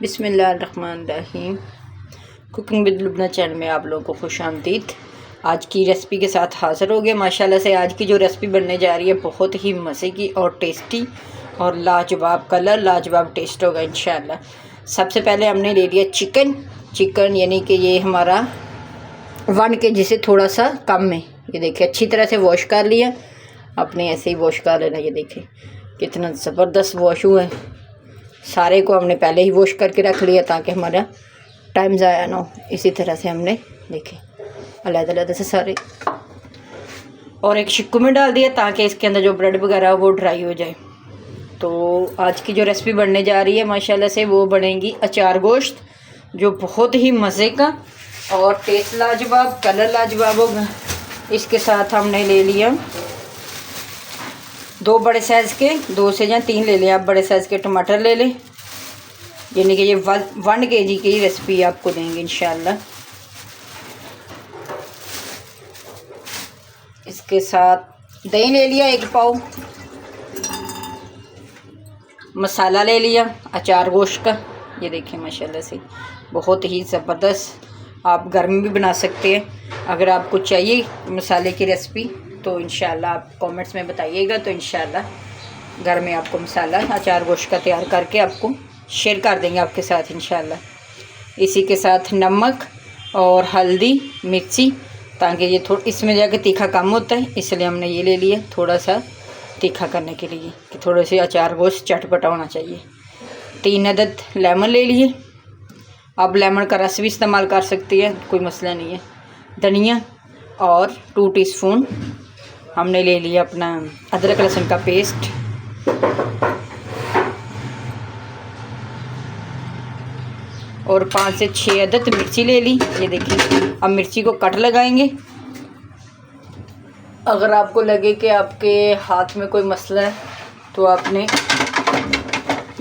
बिस्मिल्लाहिर्रहमानिर्रहीम। Cooking with Lubna channel में आप लोगों को खुश आमदीद। आज की रेसिपी के साथ हाज़िर हो गए। माशाल्लाह से आज की जो रेसिपी बनने जा रही है बहुत ही मज़े की और टेस्टी और लाजवाब कलर लाजवाब टेस्ट होगा इंशाल्लाह। सबसे पहले हमने ले लिया चिकन यानी कि ये हमारा 1 kg से थोड़ा सा कम में। ये देखिए अच्छी तरह से वॉश कर लिया। आपने ऐसे ही वॉश कर लेना। ये देखिए कितना ज़बरदस्त वॉश हुआ है। सारे को हमने पहले ही वॉश करके रख लिया ताकि हमारा टाइम ज़ाया ना हो। इसी तरह से हमने देखे अलग-अलग से सारे और एक शिक्कू में डाल दिया ताकि इसके अंदर जो ब्रेड वगैरह है वो ड्राई हो जाए। तो आज की जो रेसिपी बनने जा रही है माशाल्लाह से वो बनेगी अचार गोश्त, जो बहुत ही मज़े का और टेस्ट लाजवाब कलर लाजवाब होगा। इसके साथ हमने ले लिया 2 बड़े साइज़ के 2 से या 3 ले लें आप बड़े साइज़ के टमाटर ले लें। यानी कि ये 1 kg की रेसिपी आपको देंगे इंशाल्लाह। इसके साथ दही ले लिया 1 पाव, मसाला ले लिया अचार गोश्त का। ये देखिए माशाल्लाह से बहुत ही ज़बरदस्त आप घर में भी बना सकते हैं। अगर आपको चाहिए मसाले की रेसिपी तो इंशाल्लाह आप कमेंट्स में बताइएगा, तो इंशाल्लाह घर में आपको मसाला अचार गोश्त का तैयार करके आपको शेयर कर देंगे आपके साथ इंशाल्लाह। इसी के साथ नमक और हल्दी मिर्ची, ताकि ये थोड़ा इसमें जाके तीखा कम होता है इसलिए हमने ये ले लिया थोड़ा सा तीखा करने के लिए कि थोड़े से अचार गोश्त चटपटा होना चाहिए। 3 अदद लेमन ले लिए। आप लेमन का रस भी इस्तेमाल कर सकती है, कोई मसला नहीं है। धनिया और 2 टीस्पून हमने ले लिया अपना अदरक लहसुन का पेस्ट। और 5 से 6 अदद मिर्ची ले ली। ये देखिए अब मिर्ची को कट लगाएंगे। अगर आपको लगे कि आपके हाथ में कोई मसला है तो आपने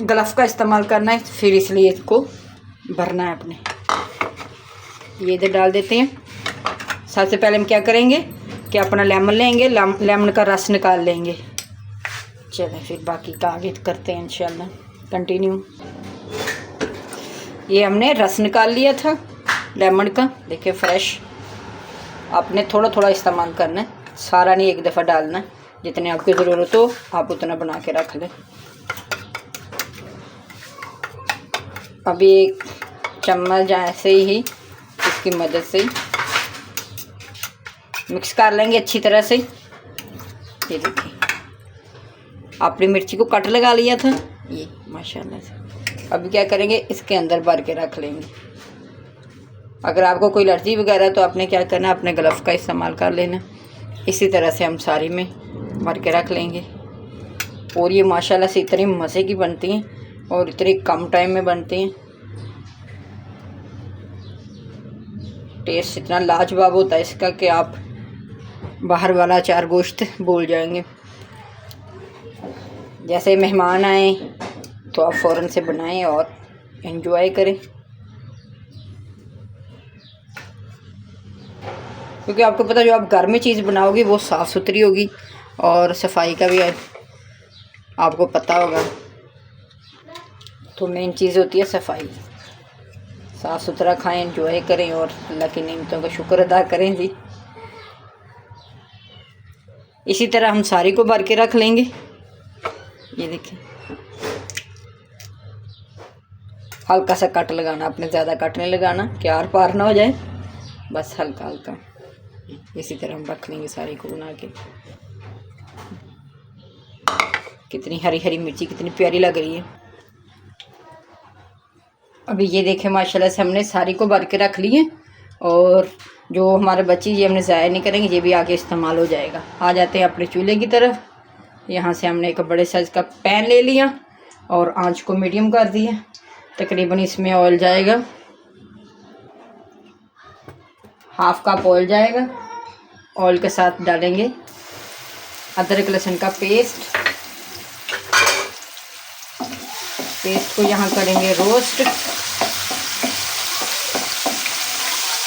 ग्लव का इस्तेमाल करना है, फिर इसलिए इसको भरना है अपने। ये इधर डाल देते हैं। सबसे पहले हम क्या करेंगे कि अपना लेमन लेंगे, लेमन का रस निकाल लेंगे। चलें फिर बाकी का आगे करते हैं इंशाल्लाह कंटिन्यू। ये हमने रस निकाल लिया था लेमन का, देखिए फ्रेश। आपने थोड़ा थोड़ा इस्तेमाल करना है, सारा नहीं एक दफ़ा डालना। जितने आपकी ज़रूरत हो आप उतना बना के रख लें। अभी 1 चम्मच ऐसे ही इसकी मदद से मिक्स कर लेंगे अच्छी तरह से। ये देखिए आपने मिर्ची को कट लगा लिया था ये माशाल्लाह से। अभी क्या करेंगे इसके अंदर भर के रख लेंगे। अगर आपको कोई एलर्जी वगैरह है तो आपने क्या करना अपने ग्लव का इस्तेमाल कर लेना। इसी तरह से हम सारी में भर के रख लेंगे। और ये माशाल्लाह से इतनी मज़े की बनती हैं और इतने कम टाइम में बनती हैं। टेस्ट इतना लाजवाब होता है इसका कि आप बाहर वाला अचार गोश्त भूल जाएंगे। जैसे मेहमान आए तो आप फ़ौरन से बनाएं और एंजॉय करें, क्योंकि आपको पता जो आप घर में चीज़ बनाओगे वो साफ़ सुथरी होगी और सफाई का भी आपको पता होगा। तो मेन चीज़ होती है सफाई। साफ़ सुथरा खाएं, एंजॉय करें और अल्लाह की नेमतों का शुक्र अदा करें जी। इसी तरह हम सारी को भर के रख लेंगे। ये देखिए हल्का सा कट लगाना, आपने ज़्यादा कट नहीं लगाना कि आर पार ना हो जाए, बस हल्का हल्का। इसी तरह हम रख लेंगे सारी को बना के। कितनी हरी हरी मिर्ची कितनी प्यारी लग रही है। अभी ये देखें माशाल्लाह से हमने सारी को भर के रख ली है। और जो हमारे बच्चे ये हमने ज़ाया नहीं करेंगे, ये भी आगे इस्तेमाल हो जाएगा। आ जाते हैं अपने चूल्हे की तरफ। यहाँ से हमने एक बड़े साइज़ का पैन ले लिया और आंच को मीडियम कर दिया। तकरीबन इसमें ऑयल जाएगा, 1/2 कप ऑयल जाएगा। ऑयल के साथ डालेंगे अदरक लहसुन का पेस्ट को यहाँ करेंगे रोस्ट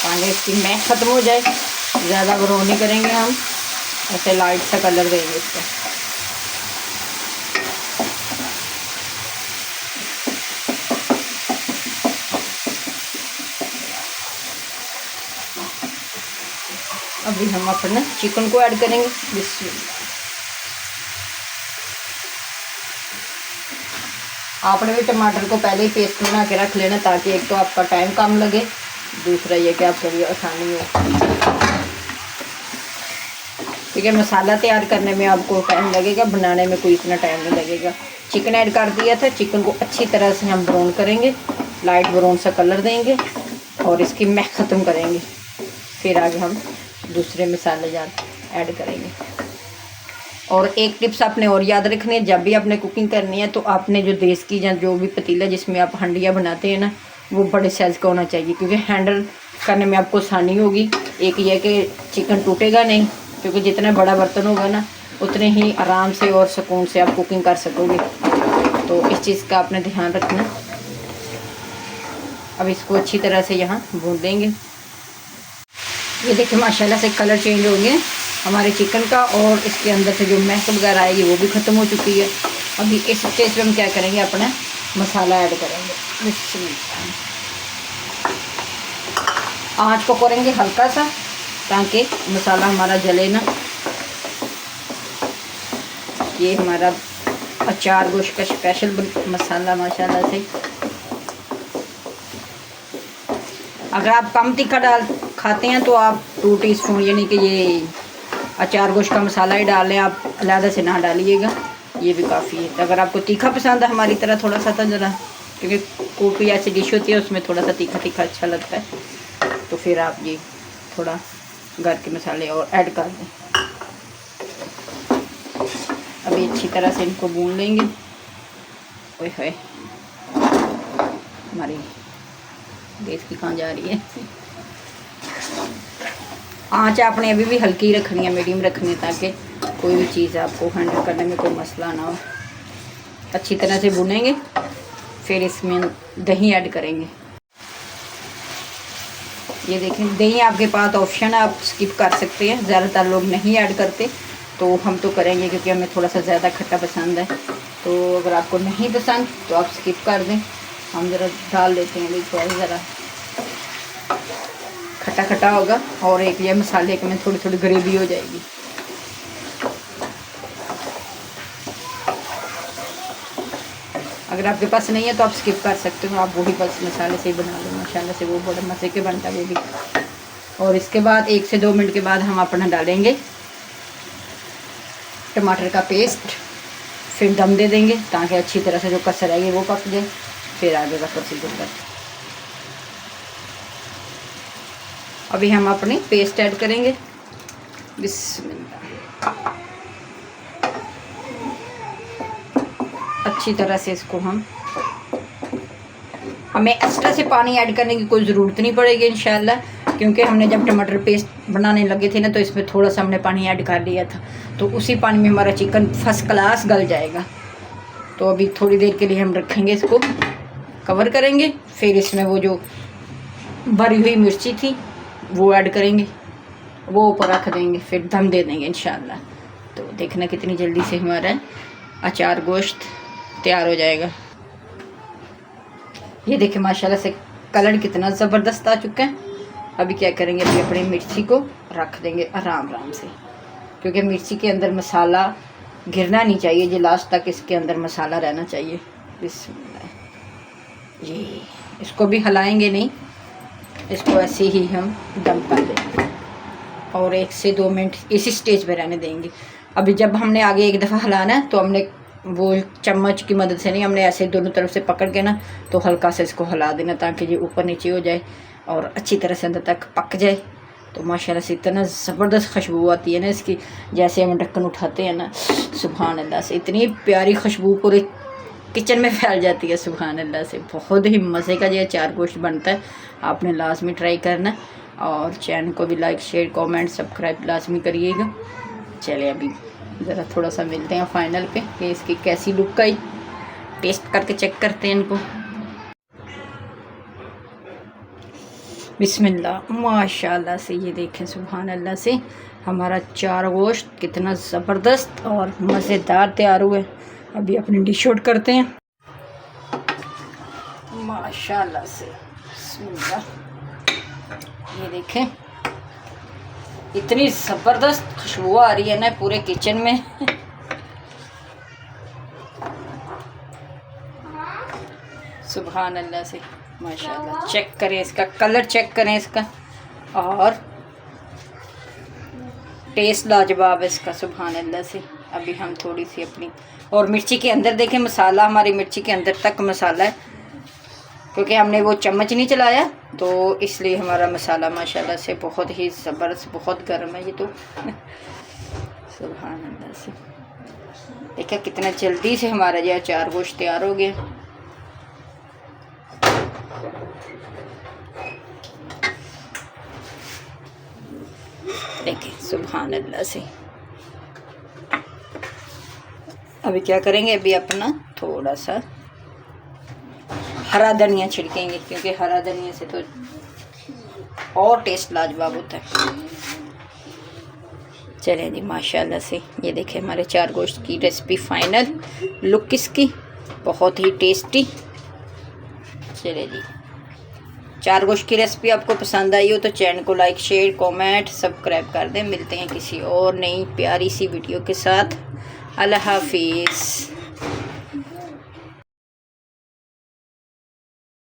ताकि इसकी महक ख़त्म हो जाए। ज़्यादा ब्राउन नहीं करेंगे हम, ऐसे लाइट सा कलर देंगे इसका। अभी हम अपना चिकन को ऐड करेंगे। आपने भी टमाटर को पहले ही पेस्ट बना के रख लेना, ताकि एक तो आपका टाइम कम लगे, दूसरा ये कि आपके लिए आसानी हो। ठीक है, मसाला तैयार करने में आपको टाइम लगेगा, बनाने में कोई इतना टाइम नहीं लगेगा। चिकन ऐड कर दिया था, चिकन को अच्छी तरह से हम ब्राउन करेंगे, लाइट ब्राउन सा कलर देंगे और इसकी महक ख़त्म करेंगे। फिर आगे हम दूसरे मसाले ऐड करेंगे। और एक टिप्स आपने और याद रखनी है, जब भी आपने कुकिंग करनी है तो आपने जो देश की या जो भी पतीला जिसमें आप हंडियाँ बनाते हैं ना, वो बड़े साइज़ का होना चाहिए, क्योंकि हैंडल करने में आपको आसानी होगी। एक ये कि चिकन टूटेगा नहीं, क्योंकि जितना बड़ा बर्तन होगा ना उतने ही आराम से और सुकून से आप कुकिंग कर सकोगे। तो इस चीज़ का आपने ध्यान रखना। अब इसको अच्छी तरह से यहाँ भून देंगे। ये देखिए माशाल्लाह से कलर चेंज हो गया हमारे चिकन का, और इसके अंदर से जो महक वगैरह आएगी वो भी ख़त्म हो चुकी है। अभी इस स्टेज पे हम क्या करेंगे, अपना मसाला ऐड करेंगे। आँच को करेंगे हल्का सा, ताकि मसाला हमारा जले ना। ये हमारा अचार गोश्त का स्पेशल मसाला माशाल्लाह से। अगर आप कम तीखा खाते हैं तो आप 2 टीस्पून यानी कि ये अचार गोश्त का मसाला ही डाल लें, आप अलग से ना डालिएगा, ये भी काफ़ी है। तो अगर आपको तीखा पसंद है हमारी तरह थोड़ा सा, तो ज़रा, क्योंकि कोई ऐसी डिश होती है उसमें थोड़ा सा तीखा तीखा अच्छा लगता है, तो फिर आप ये थोड़ा घर के मसाले और ऐड कर दें। अभी अच्छी तरह से इनको भून लेंगे। ओए होए, हमारी गैस की कहाँ जा रही है। आँच आपने अभी भी हल्की रखनी है, मीडियम रखनी है, ताकि कोई भी चीज़ आपको हैंडल करने में कोई मसला ना हो। अच्छी तरह से भूनेंगे, फिर इसमें दही ऐड करेंगे। ये देखें, दही आपके पास ऑप्शन है, आप स्किप कर सकते हैं। ज़्यादातर लोग नहीं ऐड करते, तो हम तो करेंगे क्योंकि हमें थोड़ा सा ज़्यादा खट्टा पसंद है। तो अगर आपको नहीं पसंद तो आप स्किप कर दें। हम ज़रा डाल देते हैं, भी थोड़ा ज़रा खट्टा खट्टा होगा, और एक ये मसाले में थोड़ी थोड़ी ग्रेवी हो जाएगी। अगर आपके पास नहीं है तो आप स्किप कर सकते हो, आप वही बस मसाले से ही बना लो, माशाल्लाह से वो बड़े मज़े के बनता है वो भी। और इसके बाद 1 से 2 मिनट के बाद हम अपना डालेंगे टमाटर का पेस्ट, फिर दम दे देंगे ताकि अच्छी तरह से जो कसर आएगी वो पक जाए। फिर आगे का प्रोसीजर करते हैं। अभी हम अपनी पेस्ट ऐड करेंगे। बिस्मिल्लाह। अच्छी तरह से इसको हमें एक्स्ट्रा से पानी ऐड करने की कोई ज़रूरत नहीं पड़ेगी इंशाल्लाह, क्योंकि हमने जब टमाटर पेस्ट बनाने लगे थे ना तो इसमें थोड़ा सा हमने पानी ऐड कर लिया था, तो उसी पानी में हमारा चिकन फर्स्ट क्लास गल जाएगा। तो अभी थोड़ी देर के लिए हम रखेंगे, इसको कवर करेंगे। फिर इसमें वो जो भरी हुई मिर्ची थी वो ऐड करेंगे, वो ऊपर रख देंगे, फिर दम दे देंगे इंशाल्लाह। तो देखना कितनी जल्दी से हमारा अचार गोश्त तैयार हो जाएगा। ये देखिए माशाल्लाह से कलर कितना ज़बरदस्त आ चुका है। अभी क्या करेंगे, अभी अपनी मिर्ची को रख देंगे आराम आराम से, क्योंकि मिर्ची के अंदर मसाला गिरना नहीं चाहिए, जो लास्ट तक इसके अंदर मसाला रहना चाहिए। ये इसको भी हिलाएंगे नहीं, इसको ऐसे ही हम दम कर देंगे और 1 से 2 मिनट इसी स्टेज पे रहने देंगे। अभी जब हमने आगे एक दफ़ा हिलाना है तो हमने वो चम्मच की मदद से नहीं, हमने ऐसे दोनों तरफ से पकड़ के ना तो हल्का से इसको हिला देना, ताकि ये ऊपर नीचे हो जाए और अच्छी तरह से अंदर तक पक जाए। तो माशाल्लाह से इतना ज़बरदस्त खुशबू आती है ना इसकी, जैसे हम ढक्कन उठाते हैं ना, सुभान अल्लाह से इतनी प्यारी खुशबू पूरे किचन में फैल जाती है, सुभान अल्लाह से। बहुत ही मज़े का ये अचार गोश्त बनता है, आपने लाजमी ट्राई करना। और चैनल को भी लाइक शेयर कमेंट सब्सक्राइब लाजमी करिएगा। चलिए अभी ज़रा थोड़ा सा मिलते हैं फाइनल पे कि इसकी कैसी लुक आई, टेस्ट करके चेक करते हैं इनको। बिस्मिल्लाह, माशाल्लाह से ये देखें सुभान अल्लाह से हमारा अचार गोश्त कितना ज़बरदस्त और मज़ेदार तैयार हुआ है। अभी अपनी डिश आउट करते हैं माशाल्लाह से। बिस्मिल्लाह, ये देखें इतनी ज़बरदस्त खुशबू आ रही है ना पूरे किचन में। सुभान अल्लाह से माशाल्लाह। चेक करें इसका कलर, चेक करें इसका, और टेस्ट लाजवाब है इसका सुभान अल्लाह से। अभी हम थोड़ी सी अपनी, और मिर्ची के अंदर देखें मसाला, हमारी मिर्ची के अंदर तक मसाला है, क्योंकि हमने वो चम्मच नहीं चलाया तो इसलिए हमारा मसाला माशाल्लाह से बहुत ही ज़बरदस्त, बहुत गर्म है ये तो। सुभान अल्लाह से। देखा कितना जल्दी से हमारा जो अचार गोश्त तैयार हो गया। देखिए सुभान अल्लाह से। अभी क्या करेंगे, अभी अपना थोड़ा सा हरा धनिया छिड़केंगे, क्योंकि हरा धनिया से तो और टेस्ट लाजवाब होता है। चलें जी माशाल्लाह से। ये देखें हमारे अचार गोश्त की रेसिपी फाइनल लुक इसकी, बहुत ही टेस्टी। चले जी, अचार गोश्त की रेसिपी आपको पसंद आई हो तो चैनल को लाइक, शेयर, कमेंट, सब्सक्राइब कर दें। मिलते हैं किसी और नई प्यारी सी वीडियो के साथ। अल्लाह हाफिज़।